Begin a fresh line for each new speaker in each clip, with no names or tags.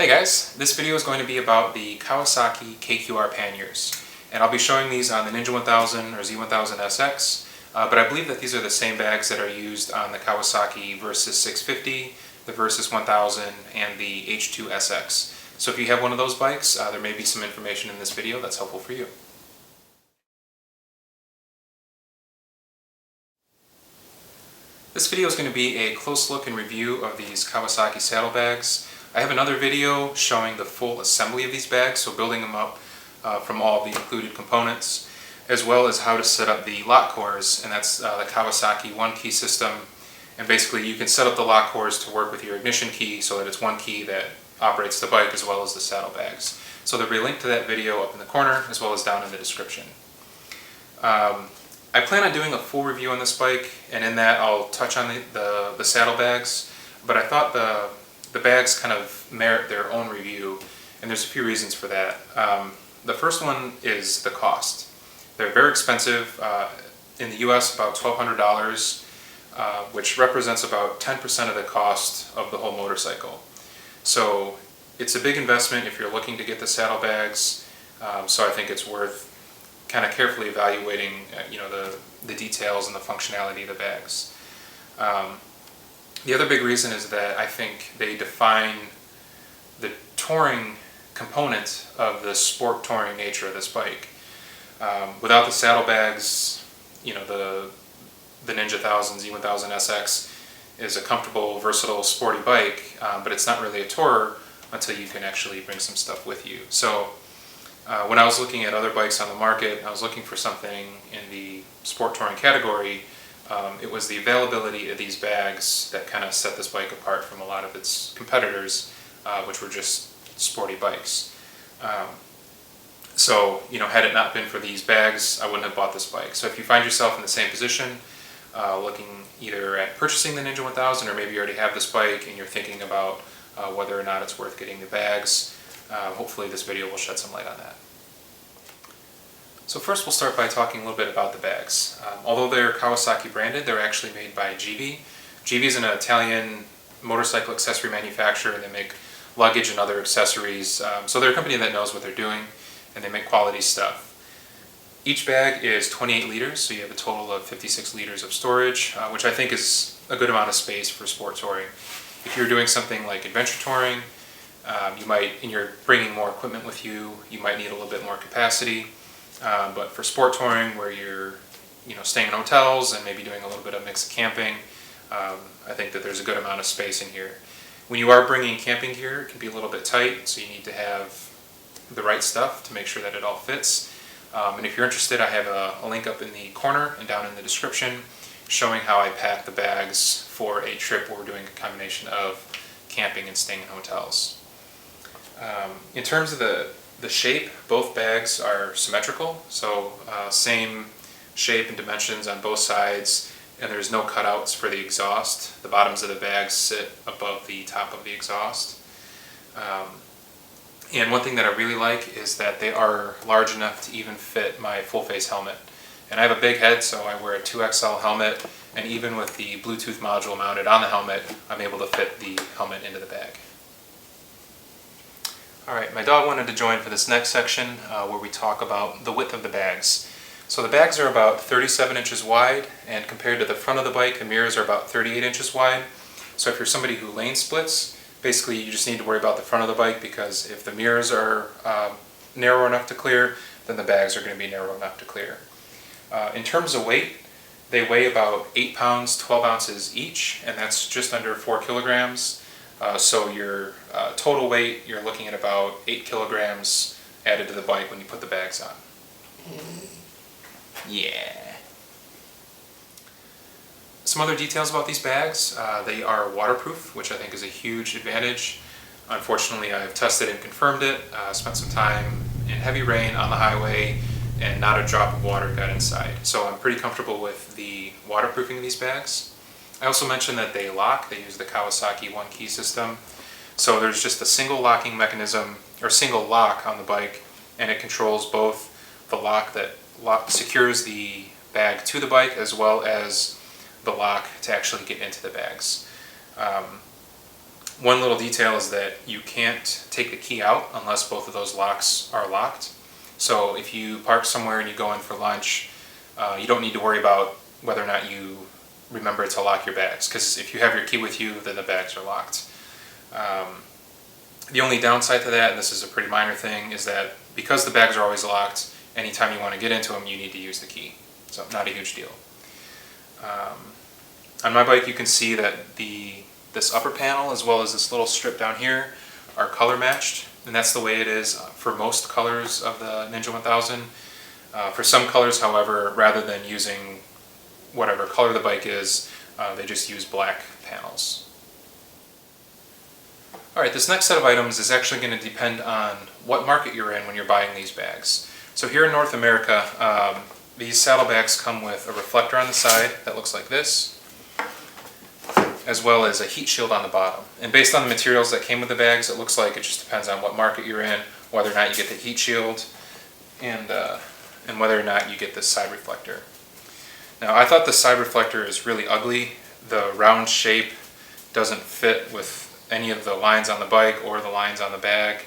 Hey guys, this video is going to be about the Kawasaki KQR panniers, and I'll be showing these on the Ninja 1000 or Z1000SX, but I believe that these are the same bags that are used on the Kawasaki Versys 650, the Versys 1000, and the H2SX. So if you have one of those bikes, there may be some information in this video that's helpful for you. This video is going to be a close look and review of these Kawasaki saddlebags. I have another video showing the full assembly of these bags, so building them up from all the included components, as well as how to set up the lock cores, and that's the Kawasaki one key system. And basically you can set up the lock cores to work with your ignition key so that it's one key that operates the bike as well as the saddlebags. So there'll be a link to that video up in the corner as well as down in the description. I plan on doing a full review on this bike, and in that I'll touch on the saddlebags, but I thought the bags kind of merit their own review, and there's a few reasons for that. The first one is the cost. They're very expensive. In the US, about $1,200, which represents about 10% of the cost of the whole motorcycle. So it's a big investment if you're looking to get the saddlebags, so I think it's worth kind of carefully evaluating the details and the functionality of the bags. The other big reason is that I think they define the touring component of the sport touring nature of this bike. Without the saddlebags, the Ninja 1000 Z1000SX is a comfortable, versatile, sporty bike, but it's not really a tourer until you can actually bring some stuff with you. So when I was looking at other bikes on the market, I was looking for something in the sport touring category. It was the availability of these bags that kind of set this bike apart from a lot of its competitors, which were just sporty bikes. So, had it not been for these bags, I wouldn't have bought this bike. So if you find yourself in the same position, looking either at purchasing the Ninja 1000, or maybe you already have this bike and you're thinking about whether or not it's worth getting the bags, hopefully this video will shed some light on that. So first we'll start by talking a little bit about the bags. Although they're Kawasaki branded, they're actually made by GV. GV is an Italian motorcycle accessory manufacturer, and they make luggage and other accessories. So they're a company that knows what they're doing, and they make quality stuff. Each bag is 28 liters, so you have a total of 56 liters of storage, which I think is a good amount of space for sport touring. If you're doing something like adventure touring, and you're bringing more equipment with you, you might need a little bit more capacity. But for sport touring, where you're staying in hotels and maybe doing a little bit of mixed camping, I think that there's a good amount of space in here. When you are bringing camping gear, it can be a little bit tight, so you need to have the right stuff to make sure that it all fits. And if you're interested, I have a link up in the corner and down in the description showing how I pack the bags for a trip where we're doing a combination of camping and staying in hotels. In terms of the shape, both bags are symmetrical, so same shape and dimensions on both sides, and there's no cutouts for the exhaust. The bottoms of the bags sit above the top of the exhaust. And one thing that I really like is that they are large enough to even fit my full-face helmet. And I have a big head, so I wear a 2XL helmet, and even with the Bluetooth module mounted on the helmet, I'm able to fit the helmet into the bag. Alright, my dog wanted to join for this next section where we talk about the width of the bags. So the bags are about 37 inches wide, and compared to the front of the bike, the mirrors are about 38 inches wide. So if you're somebody who lane splits, basically you just need to worry about the front of the bike, because if the mirrors are narrow enough to clear, then the bags are going to be narrow enough to clear. In terms of weight, they weigh about 8 pounds, 12 ounces each, and that's just under 4 kilograms. So your total weight, you're looking at about 8 kilograms added to the bike when you put the bags on. Yeah. Some other details about these bags. They are waterproof, which I think is a huge advantage. Unfortunately, I've tested and confirmed it. Spent some time in heavy rain on the highway, and not a drop of water got inside. So I'm pretty comfortable with the waterproofing of these bags. I also mentioned that they lock. They use the Kawasaki one key system. So there's just a single locking mechanism, or single lock on the bike, and it controls both the lock that secures the bag to the bike, as well as the lock to actually get into the bags. One little detail is that you can't take the key out unless both of those locks are locked. So if you park somewhere and you go in for lunch, you don't need to worry about whether or not you remember to lock your bags, because if you have your key with you, then the bags are locked. The only downside to that, and this is a pretty minor thing, is that because the bags are always locked, anytime you want to get into them, you need to use the key. So not a huge deal. On my bike, you can see that this upper panel, as well as this little strip down here, are color matched, and that's the way it is for most colors of the Ninja 1000. For some colors, however, rather than using whatever color the bike is, they just use black panels. Alright, this next set of items is actually going to depend on what market you're in when you're buying these bags. So here in North America, these saddlebags come with a reflector on the side that looks like this, as well as a heat shield on the bottom. And based on the materials that came with the bags, it looks like it just depends on what market you're in, whether or not you get the heat shield, and whether or not you get this side reflector. Now, I thought the side reflector is really ugly. The round shape doesn't fit with any of the lines on the bike or the lines on the bag.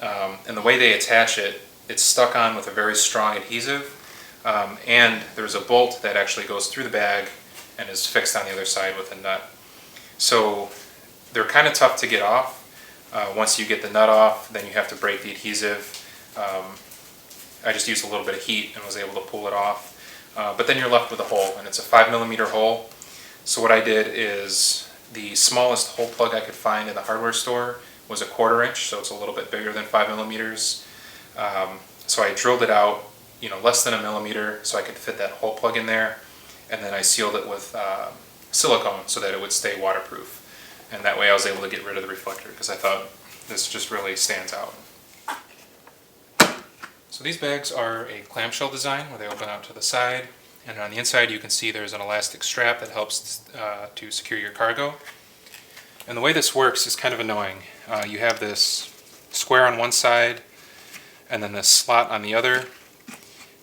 And the way they attach it, it's stuck on with a very strong adhesive. And there's a bolt that actually goes through the bag and is fixed on the other side with a nut. So they're kind of tough to get off. Once you get the nut off, then you have to break the adhesive. I just used a little bit of heat and was able to pull it off. But then you're left with a hole, and it's a 5mm hole. So what I did is, the smallest hole plug I could find in the hardware store was a 1/4 inch, so it's a little bit bigger than 5mm. So I drilled it out, less than a millimeter, so I could fit that hole plug in there, and then I sealed it with silicone so that it would stay waterproof. And that way I was able to get rid of the reflector, because I thought this just really stands out. So these bags are a clamshell design where they open out to the side, and on the inside you can see there's an elastic strap that helps to secure your cargo. And the way this works is kind of annoying. You have this square on one side and then this slot on the other,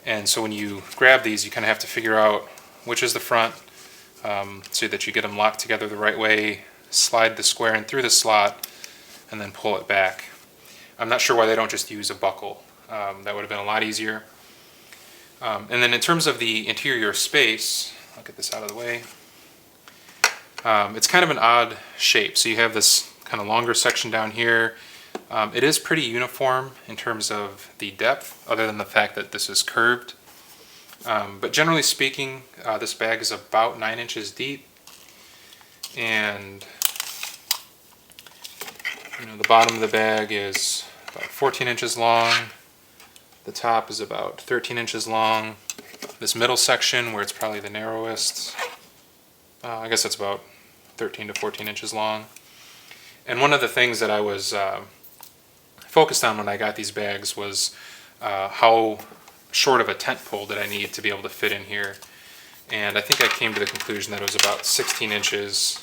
and so when you grab these you kind of have to figure out which is the front, so that you get them locked together the right way, slide the square in through the slot, and then pull it back. I'm not sure why they don't just use a buckle. That would have been a lot easier. And then in terms of the interior space, I'll get this out of the way. It's kind of an odd shape. So you have this kind of longer section down here. It is pretty uniform in terms of the depth, other than the fact that this is curved. But generally speaking, this bag is about 9 inches deep. And the bottom of the bag is about 14 inches long. The top is about 13 inches long. This middle section, where it's probably the narrowest, I guess that's about 13 to 14 inches long. And one of the things that I was focused on when I got these bags was how short of a tent pole did I need to be able to fit in here. And I think I came to the conclusion that it was about 16 inches,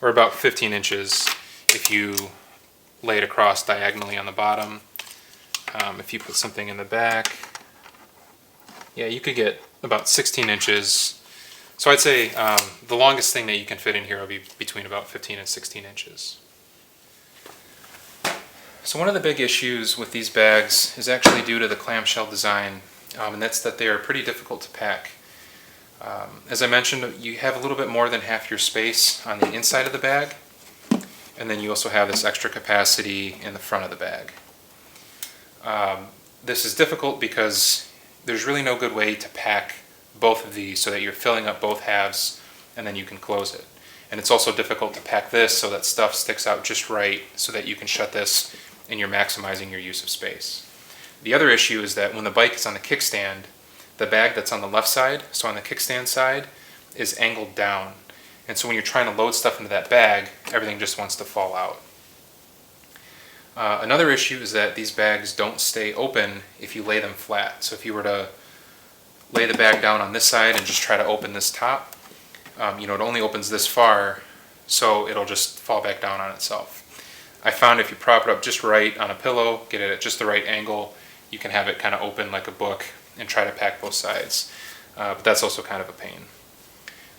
or about 15 inches if you lay it across diagonally on the bottom. If you put something in the back, yeah, you could get about 16 inches. So I'd say the longest thing that you can fit in here will be between about 15 and 16 inches. So one of the big issues with these bags is actually due to the clamshell design, and that's that they are pretty difficult to pack. As I mentioned, you have a little bit more than half your space on the inside of the bag, and then you also have this extra capacity in the front of the bag. This is difficult because there's really no good way to pack both of these so that you're filling up both halves and then you can close it. And it's also difficult to pack this so that stuff sticks out just right so that you can shut this and you're maximizing your use of space. The other issue is that when the bike is on the kickstand, the bag that's on the left side, so on the kickstand side, is angled down. And so when you're trying to load stuff into that bag, everything just wants to fall out. Another issue is that these bags don't stay open if you lay them flat. So if you were to lay the bag down on this side and just try to open this top, it only opens this far, so it'll just fall back down on itself. I found if you prop it up just right on a pillow, get it at just the right angle, you can have it kind of open like a book and try to pack both sides. But that's also kind of a pain.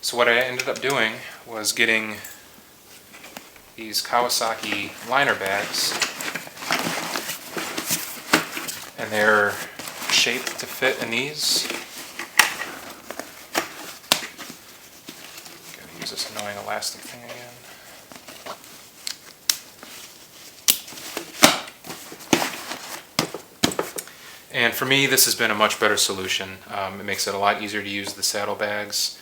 So what I ended up doing was getting these Kawasaki liner bags, and they're shaped to fit in these. Gotta use this annoying elastic thing again. And for me, this has been a much better solution. It makes it a lot easier to use the saddlebags.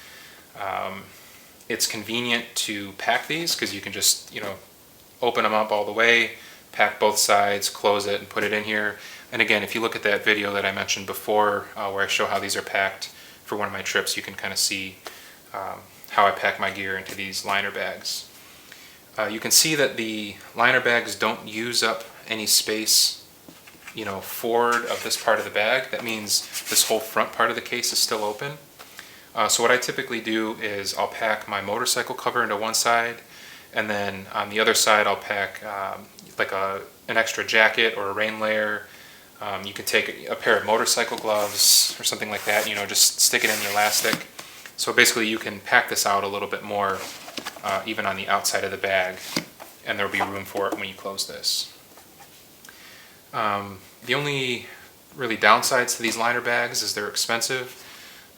It's convenient to pack these because you can just, open them up all the way, pack both sides, close it, and put it in here. And again, if you look at that video that I mentioned before, where I show how these are packed for one of my trips, you can kind of see how I pack my gear into these liner bags. You can see that the liner bags don't use up any space forward of this part of the bag. That means this whole front part of the case is still open. So what I typically do is I'll pack my motorcycle cover into one side, and then on the other side I'll pack like an extra jacket or a rain layer. You can take a pair of motorcycle gloves or something like that, just stick it in the elastic. So basically you can pack this out a little bit more even on the outside of the bag, and there'll be room for it when you close this. The only really downsides to these liner bags is they're expensive.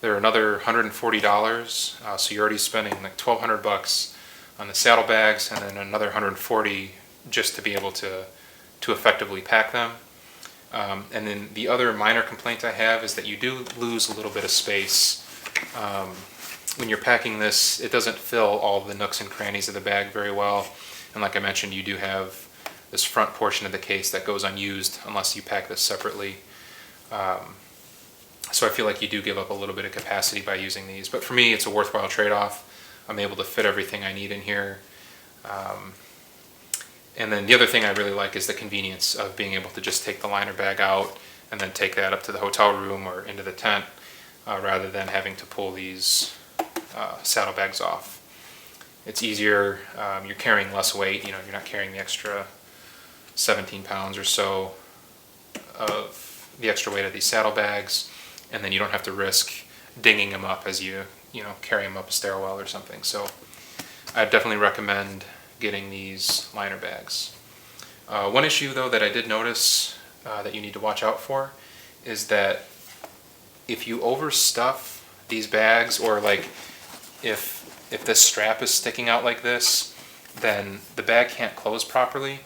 They're another $140, so you're already spending like $1,200 on the saddlebags, and then another $140 just to be able to effectively pack them. And then the other minor complaint I have is that you do lose a little bit of space. When you're packing this, it doesn't fill all the nooks and crannies of the bag very well, and like I mentioned, you do have this front portion of the case that goes unused unless you pack this separately. So I feel like you do give up a little bit of capacity by using these, but for me it's a worthwhile trade-off. I'm able to fit everything I need in here. And then the other thing I really like is the convenience of being able to just take the liner bag out and then take that up to the hotel room or into the tent, rather than having to pull these saddlebags off. It's easier, you're carrying less weight, you're not carrying the extra 17 pounds or so of the extra weight of these saddlebags, and then you don't have to risk dinging them up as you carry them up a stairwell or something. So I definitely recommend getting these liner bags. One issue though that I did notice that you need to watch out for is that if you overstuff these bags, or like if this strap is sticking out like this, then the bag can't close properly,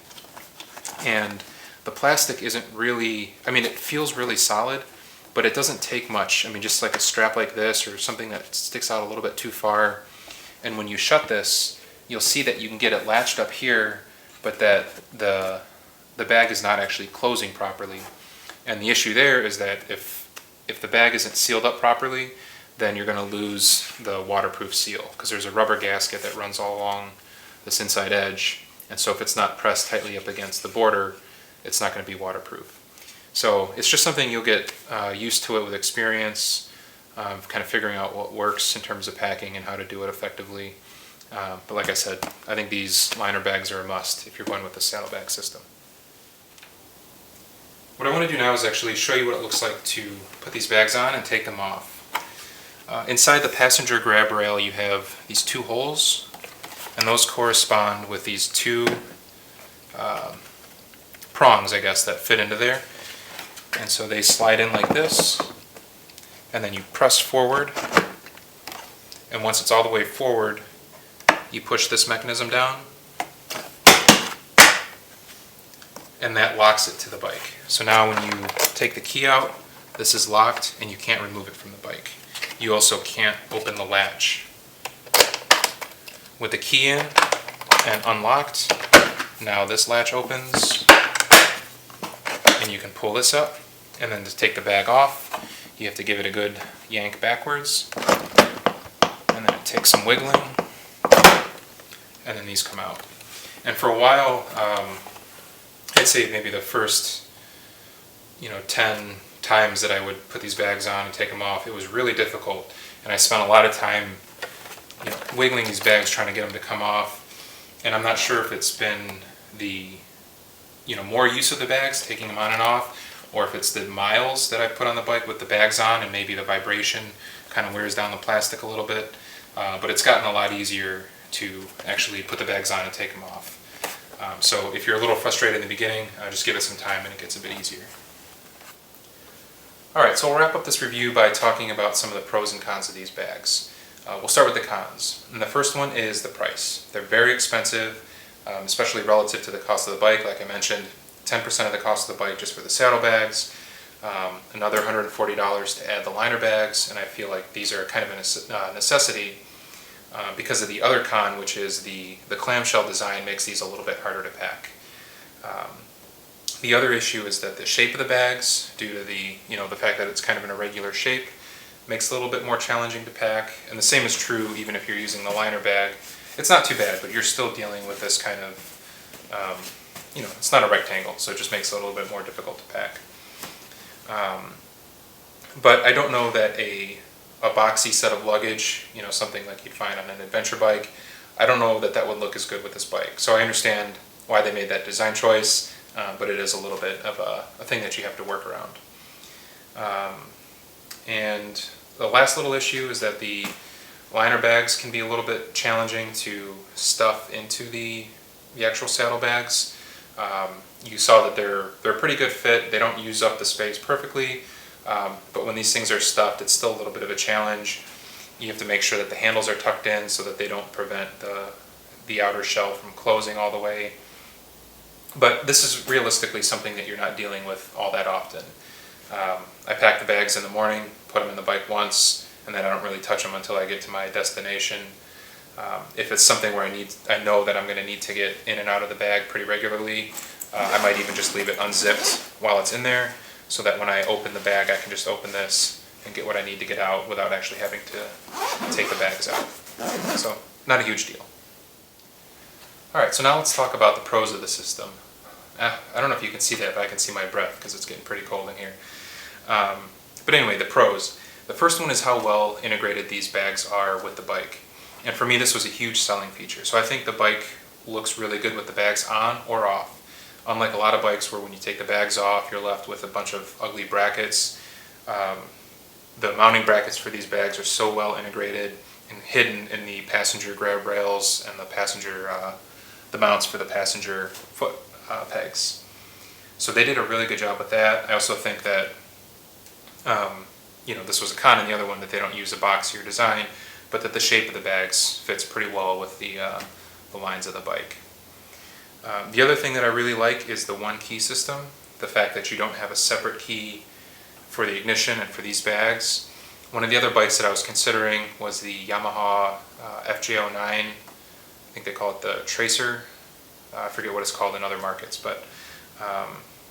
and the plastic isn't really, it feels really solid, but it doesn't take much. Just like a strap like this or something that sticks out a little bit too far, and when you shut this, you'll see that you can get it latched up here, but that the bag is not actually closing properly. And the issue there is that if the bag isn't sealed up properly, then you're going to lose the waterproof seal, because there's a rubber gasket that runs all along this inside edge, and so if it's not pressed tightly up against the border, it's not going to be waterproof. So it's just something you'll get used to it with experience, kind of figuring out what works in terms of packing and how to do it effectively. But like I said, I think these liner bags are a must if you're going with the saddlebag system. What I want to do now is actually show you what it looks like to put these bags on and take them off. Inside the passenger grab rail you have these two holes, and those correspond with these two prongs, I guess, that fit into there. And so they slide in like this, and then you press forward, and once it's all the way forward, you push this mechanism down, and that locks it to the bike. So now when you take the key out, this is locked and you can't remove it from the bike. You also can't open the latch. With the key in and unlocked, now this latch opens, and you can pull this up, and then to take the bag off, you have to give it a good yank backwards, and then it takes some wiggling, and then these come out. And for a while, I'd say maybe the first 10 times that I would put these bags on and take them off, it was really difficult, and I spent a lot of time wiggling these bags trying to get them to come off. And I'm not sure if it's been the more use of the bags, taking them on and off, or if it's the miles that I put on the bike with the bags on, and maybe the vibration kind of wears down the plastic a little bit. but it's gotten a lot easier to actually put the bags on and take them off. So if you're a little frustrated in the beginning, just give it some time and it gets a bit easier. Alright, so we'll wrap up this review by talking about some of the pros and cons of these bags. We'll start with the cons. And the first one is the price. They're very expensive, especially relative to the cost of the bike. Like I mentioned, 10% of the cost of the bike just for the saddlebags, another $140 to add the liner bags, and I feel like these are kind of a necessity because of the other con, which is the clamshell design makes these a little bit harder to pack. The other issue is that the shape of the bags, due to the fact that it's kind of an irregular shape, makes it a little bit more challenging to pack. And the same is true even if you're using the liner bag. It's not too bad, but you're still dealing with this kind of, it's not a rectangle, so it just makes it a little bit more difficult to pack. But I don't know that a boxy set of luggage, something like you'd find on an adventure bike, I don't know that that would look as good with this bike. So I understand why they made that design choice, but it is a little bit of a thing that you have to work around. And the last little issue is that the liner bags can be a little bit challenging to stuff into the actual saddlebags. You saw that they're a pretty good fit. They don't use up the space perfectly, but when these things are stuffed, it's still a little bit of a challenge. You have to make sure that the handles are tucked in so that they don't prevent the outer shell from closing all the way. But this is realistically something that you're not dealing with all that often. I pack the bags in the morning, put them in the bike once, and then I don't really touch them until I get to my destination. If it's something where I know that I'm going to need to get in and out of the bag pretty regularly, I might even just leave it unzipped while it's in there, so that when I open the bag I can just open this and get what I need to get out without actually having to take the bags out. So, not a huge deal. Alright, so now let's talk about the pros of the system. I don't know if you can see that, but I can see my breath because it's getting pretty cold in here. But anyway, the pros. The first one is how well integrated these bags are with the bike. And for me, this was a huge selling feature. So I think the bike looks really good with the bags on or off. Unlike a lot of bikes where when you take the bags off, you're left with a bunch of ugly brackets. The mounting brackets for these bags are so well integrated and hidden in the passenger grab rails and the mounts for the passenger foot pegs. So they did a really good job with that. I also think that this was a con in the other one, that they don't use a boxier design, but that the shape of the bags fits pretty well with the lines of the bike. The other thing that I really like is the one key system. The fact that you don't have a separate key for the ignition and for these bags. One of the other bikes that I was considering was the Yamaha FJ09. I think they call it the Tracer. I forget what it's called in other markets, but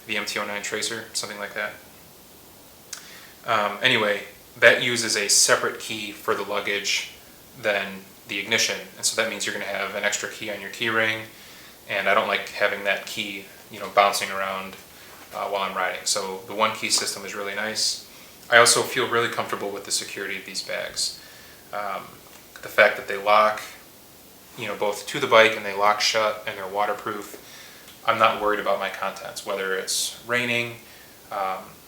the MT09 Tracer, something like that. Anyway, that uses a separate key for the luggage than the ignition, and so that means you're going to have an extra key on your key ring, and I don't like having that key bouncing around while I'm riding. So the one key system is really nice. I also feel really comfortable with the security of these bags. The fact that they lock both to the bike and they lock shut and they're waterproof. I'm not worried about my contents, whether it's raining,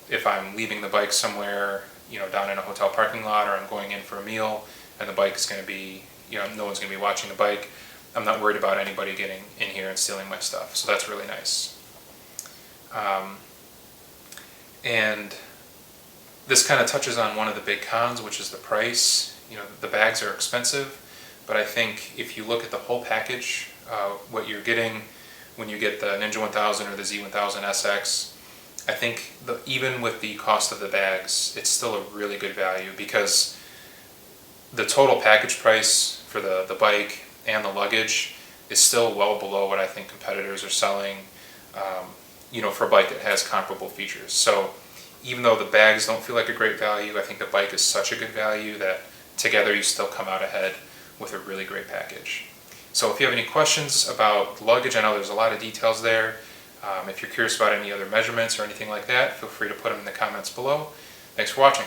if I'm leaving the bike somewhere, down in a hotel parking lot, or I'm going in for a meal and the bike is going to be, no one's going to be watching the bike. I'm not worried about anybody getting in here and stealing my stuff, so that's really nice. And this kind of touches on one of the big cons, which is the price. The bags are expensive, but I think if you look at the whole package, what you're getting when you get the Ninja 1000 or the Z1000SX, I think even with the cost of the bags, it's still a really good value, because the total package price for the bike and the luggage is still well below what I think competitors are selling, for a bike that has comparable features. So even though the bags don't feel like a great value, I think the bike is such a good value that together you still come out ahead with a really great package. So if you have any questions about luggage, I know there's a lot of details there. If you're curious about any other measurements or anything like that, feel free to put them in the comments below. Thanks for watching.